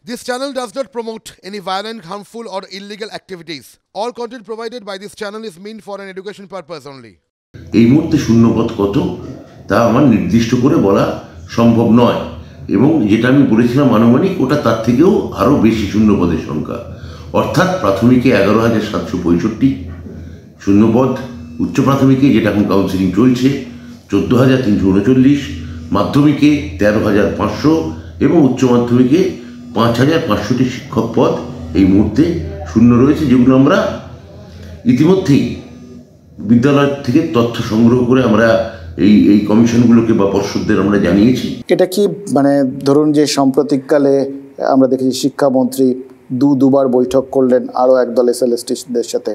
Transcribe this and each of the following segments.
This channel does not promote any violent, harmful, or illegal activities. All content provided by this channel is meant for an education purpose only. এই মুহূর্তে শূন্যপদ কত তা আমার নির্দিষ্ট করে বলা সম্ভব নয়, এবং যেটা আমি বলেছিলাম আনুমানিক ওটা তার থেকেও আরও বেশি শূন্যপদের সংখ্যা। অর্থাৎ প্রাথমিকে 11,765 শূন্যপদ, উচ্চ প্রাথমিকে যেটা এখন কাউন্সিলিং চলছে 14,339, মাধ্যমিকে 13,500 এবং উচ্চ মাধ্যমিকে 5,500টি শিক্ষক পদ এই মুহূর্তে শূন্য রয়েছে, যেগুলো আমরা ইতিমধ্যেই বিদ্যালয় থেকে তথ্য সংগ্রহ করে আমরা এই কমিশনগুলোকে বা পর্ষদদের আমরা জানিয়েছি। এটা কি মানে ধরুন যে সাম্প্রতিককালে আমরা দেখেছি শিক্ষামন্ত্রী দুবার বৈঠক করলেন আরও একদল এসএলএসটিদের সাথে,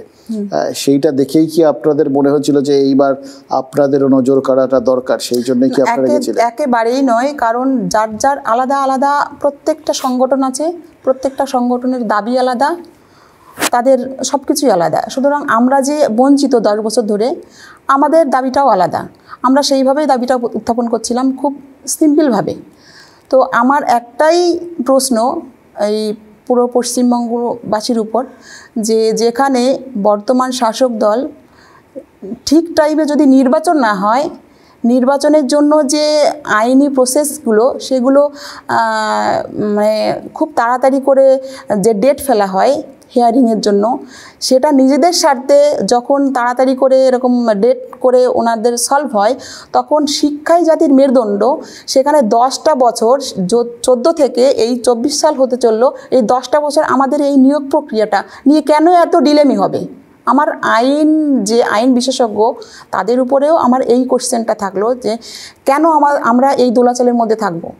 সেইটা দেখেই কি আপনাদের মনে হচ্ছিল যে এইবার আপনাদেরও নজর কাড়াটা দরকার, সেই জন্যই কি আপনারা গেছিলেন? একেবারেই নয়, কারণ যার যার আলাদা আলাদা প্রত্যেকটা সংগঠন আছে, প্রত্যেকটা সংগঠনের দাবি আলাদা, তাদের সব কিছুই আলাদা। সুতরাং আমরা যে বঞ্চিত 10 বছর ধরে, আমাদের দাবিটাও আলাদা। আমরা সেইভাবেই দাবিটা উত্থাপন করছিলাম খুব সিম্পলভাবে। তো আমার একটাই প্রশ্ন এই পুরো পশ্চিমবঙ্গবাসীর উপর, যে যেখানে বর্তমান শাসক দল ঠিক টাইমে যদি নির্বাচন না হয়, নির্বাচনের জন্য যে আইনি প্রসেসগুলো সেগুলো মানে খুব তাড়াতাড়ি করে যে ডেট ফেলা হয় হিয়ারিংয়ের জন্য, সেটা নিজেদের স্বার্থে যখন তাড়াতাড়ি করে এরকম ডেট করে ওনাদের সলভ হয়, তখন শিক্ষাই জাতির মেরুদণ্ড, সেখানে 10টা বছর 14 থেকে এই 24 সাল হতে চললো, এই 10টা বছর আমাদের এই নিয়োগ প্রক্রিয়াটা নিয়ে কেন এত ডিলেমি হবে? আমার আইন বিশেষজ্ঞ তাদের উপরেও আমার এই কোশ্চেনটা থাকলো যে কেন আমরা এই দোলাচলের মধ্যে থাকবো?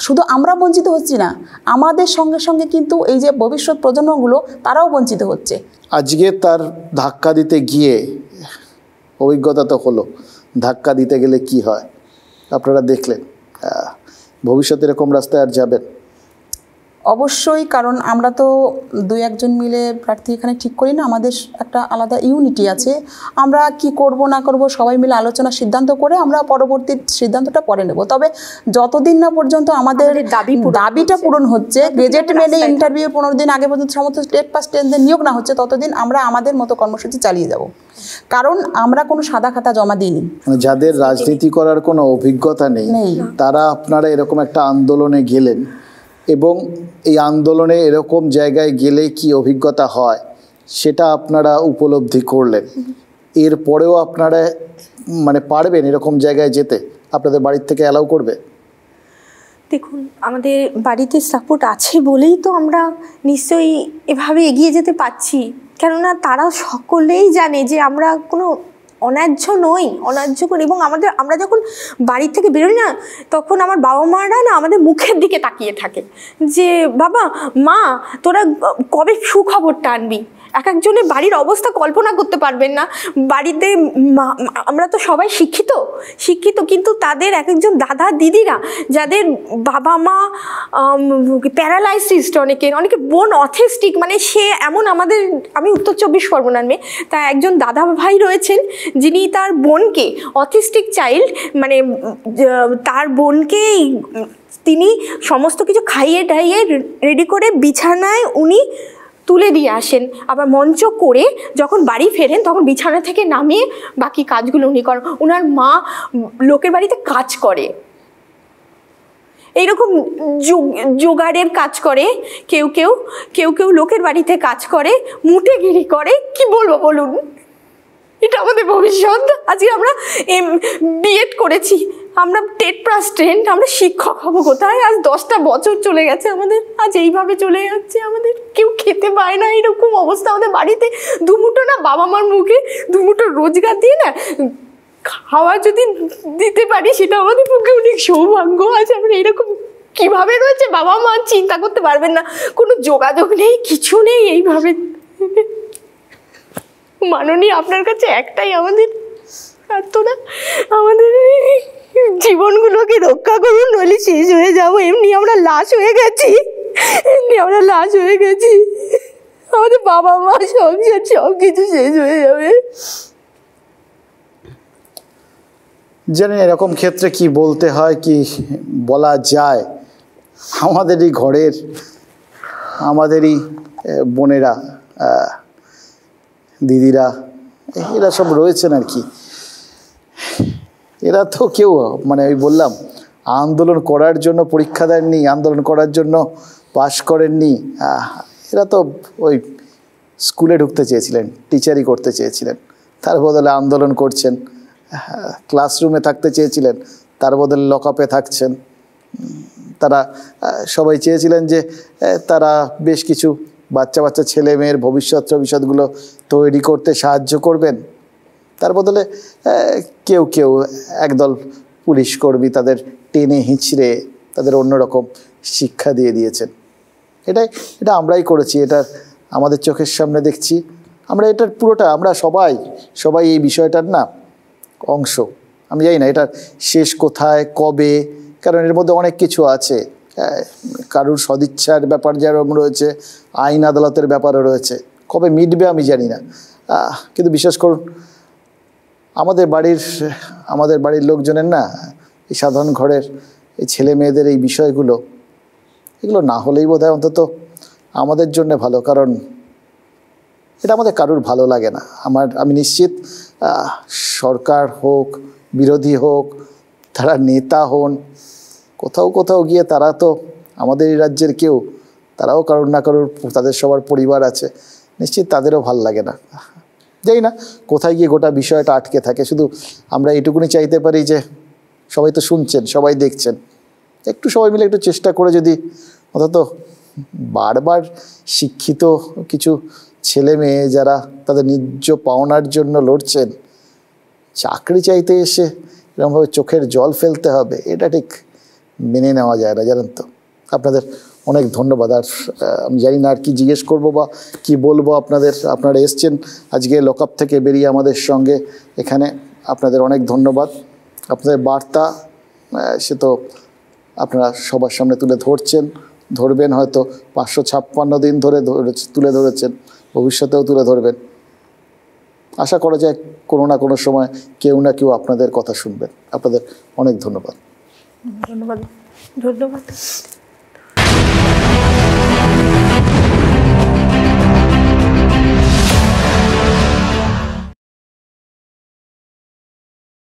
শুধু আমরা বঞ্চিত হচ্ছি না, আমাদের সঙ্গে সঙ্গে কিন্তু এই যে ভবিষ্যৎ প্রজন্মগুলো তারাও বঞ্চিত হচ্ছে। আজকে তার ধাক্কা দিতে গিয়ে অভিজ্ঞতা তো হলো, ধাক্কা দিতে গেলে কি হয় আপনারা দেখলেন, ভবিষ্যতে এরকম রাস্তায় আর যাবেন? অবশ্যই, কারণ আমরা তো 2-1 জন মিলে প্রার্থী এখানে ঠিক করি না, আমাদের একটা আলাদা ইউনিটি আছে। আমরা কি করব না করব সবাই মিলে আলোচনা সিদ্ধান্ত করে আমরা পরবর্তী সিদ্ধান্তটা পরে নেব। তবে যতদিন না পর্যন্ত আমাদের দাবিটা পূরণ হচ্ছে, গেজেট মেনে ইন্টারভিউ 15 দিন আগে পর্যন্ত সমস্ত স্টেট পাস টেনদের নিয়োগ না হচ্ছে, ততদিন আমরা আমাদের মতো কর্মসূচি চালিয়ে যাব। কারণ আমরা কোনো সাদা খাতা জমা দিইনি। যাদের রাজনীতি করার কোনো অভিজ্ঞতা নেই তারা আপনারা এরকম একটা আন্দোলনে গেলেন, এবং এই আন্দোলনে এরকম জায়গায় গেলে কি অভিজ্ঞতা হয় সেটা আপনারা উপলব্ধি করলেন। এরপরেও আপনারা মানে পারবেন এরকম জায়গায় যেতে? আপনাদের বাড়ির থেকে অ্যালাউ করবে? দেখুন, আমাদের বাড়িতে সাপোর্ট আছে বলেই তো আমরা নিশ্চয়ই এভাবে এগিয়ে যেতে পারছি, কেননা তারা সকলেই জানে যে আমরা কোনো অন্যায্য নই, অন্যায্য করি। এবং আমরা যখন বাড়ি থেকে বেরোই না, তখন আমার বাবা মারা না আমাদের মুখের দিকে তাকিয়ে থাকে যে বাবা মা তোরা কবে সুখবরটা আনবি। এক একজনের বাড়ির অবস্থা কল্পনা করতে পারবেন না। বাড়িতে আমরা তো সবাই শিক্ষিত, কিন্তু তাদের এক একজন দাদা দিদিরা যাদের বাবা মা প্যারালাইসিসড, অনেকে বোন অথিস্টিক, মানে সে এমন আমি উত্তর 24 পরগনার মেয়ে, তা একজন দাদা ভাই রয়েছেন যিনি তার বোনকে অথিস্টিক চাইল্ড, মানে তার বোনকে তিনি সমস্ত কিছু খাইয়ে টাইয়ে রেডি করে বিছানায় উনি তুলে দিয়ে আসেন, আবার মঞ্চ করে যখন বাড়ি ফেরেন তখন বিছানা থেকে নামিয়ে বাকি কাজগুলো উনি করেন। ওনার মা লোকের বাড়িতে কাজ করে, এইরকম জোগাড়ের কাজ করে, কেউ কেউ লোকের বাড়িতে কাজ করে, মুটেগিরি করে। কি বলবো বলুন, এটা আমাদের ভবিষ্যৎ। আজকে আমরা বিএড করেছি, আমরা টেট পাস টেন্ট, আমরা শিক্ষক হব কোথায়? আজ 10টা বছর চলে গেছে আমাদের, আজ এইভাবে চলে যাচ্ছে, আমাদের কেউ খেতে পায় না, এরকম অবস্থা আমাদের বাড়িতে। দুমুঠো না বাবা মার মুখে দুমুঠো রোজগার দিয়ে না খাওয়া যদি দিতে পারি, সেটা আমাদের পক্ষে অনেক সৌভাগ্য। আজ আমরা এরকম কীভাবে রয়েছে বাবা মা চিন্তা করতে পারবেন না, কোনো যোগাযোগ নেই, কিছু নেই। এইভাবে মাননীয় আপনার কাছে একটাই আমাদের প্রার্থনা, আমাদের জীবনগুলোকে রক্ষা করুন, নইলে শেষ হয়ে যাবো। এমনি আমরা লাশ হয়ে গেছি, আমাদের বাবা মা সংসার সব কিছু শেষ হয়ে যাবে। জানেন এরকম ক্ষেত্রে কি বলতে হয় কি বলা যায়, আমাদেরই ঘরের আমাদেরই বোনেরা, দিদিরা, এরা সব রয়েছেন আর কি। এরা তো কেউ মানে ওই বললাম আন্দোলন করার জন্য পরীক্ষা দেননি, আন্দোলন করার জন্য পাশ করেননি। এরা তো ওই স্কুলে ঢুকতে চেয়েছিলেন, টিচারই করতে চেয়েছিলেন, তার বদলে আন্দোলন করছেন। ক্লাসরুমে থাকতে চেয়েছিলেন, তার বদলে লকআপে থাকছেন। তারা সবাই চেয়েছিলেন যে তারা বেশ কিছু বাচ্চা বাচ্চা ছেলে মেয়ের ভবিষ্যৎগুলো তৈরি করতে সাহায্য করবেন, তার বদলে কেউ কেউ একদল পুলিশ কর্মী তাদের টেনে হিঁচড়ে তাদের অন্যরকম শিক্ষা দিয়ে দিয়েছেন। এটা আমরাই করেছি, এটা আমাদের চোখের সামনে দেখছি। আমরা এটার পুরোটা আমরা সবাই এই বিষয়টার না অংশ। আমি জানি না এটার শেষ কোথায়, কবে, কারণ এর মধ্যে অনেক কিছু আছে। কারুর সদিচ্ছার ব্যাপার যেরকম রয়েছে, আইন আদালতের ব্যাপারও রয়েছে। কবে মিটবে আমি জানি না, কিন্তু বিশ্বাস করুন আমাদের বাড়ির লোকজনের না এই সাধারণ ঘরের এই ছেলে মেয়েদের এই বিষয়গুলো এগুলো না হলেই বোধহয় অন্তত আমাদের জন্য ভালো, কারণ এটা আমাদের কারুর ভালো লাগে না। আমি নিশ্চিত সরকার হোক, বিরোধী হোক, তারা নেতা হন, কোথাও গিয়ে তারা তো আমাদের এই রাজ্যের কেউ, তারাও কারোর না কারোর তাদের সবার পরিবার আছে, নিশ্চিত তাদেরও ভাল লাগে না। জানি না কোথায় গিয়ে গোটা বিষয়টা আটকে থাকে। শুধু আমরা এটুকুনি চাইতে পারি যে সবাই তো শুনছেন, সবাই দেখছেন, একটু সবাই মিলে একটু চেষ্টা করে যদি অন্তত বারবার শিক্ষিত কিছু ছেলে মেয়ে যারা তাদের ন্যায্য পাওনার জন্য লড়ছেন, চাকরি চাইতে এসে এরকমভাবে চোখের জল ফেলতে হবে, এটা ঠিক মেনে নেওয়া যায় না, জানেন তো। আপনাদের অনেক ধন্যবাদ। আর আমি জানি না আর কি জিজ্ঞেস করবো বা কি বলবো আপনারা এসছেন আজকে লকআপ থেকে বেরিয়ে আমাদের সঙ্গে এখানে, আপনাদের অনেক ধন্যবাদ। আপনাদের বার্তা সে তো আপনারা সবার সামনে তুলে ধরবেন, হয়তো 556 দিন ধরে তুলে ধরেছেন, ভবিষ্যতেও তুলে ধরবেন। আশা করা যায় কোনো না কোনো সময় কেউ না কেউ আপনাদের কথা শুনবেন। আপনাদের অনেক ধন্যবাদ। ধন্যবাদ।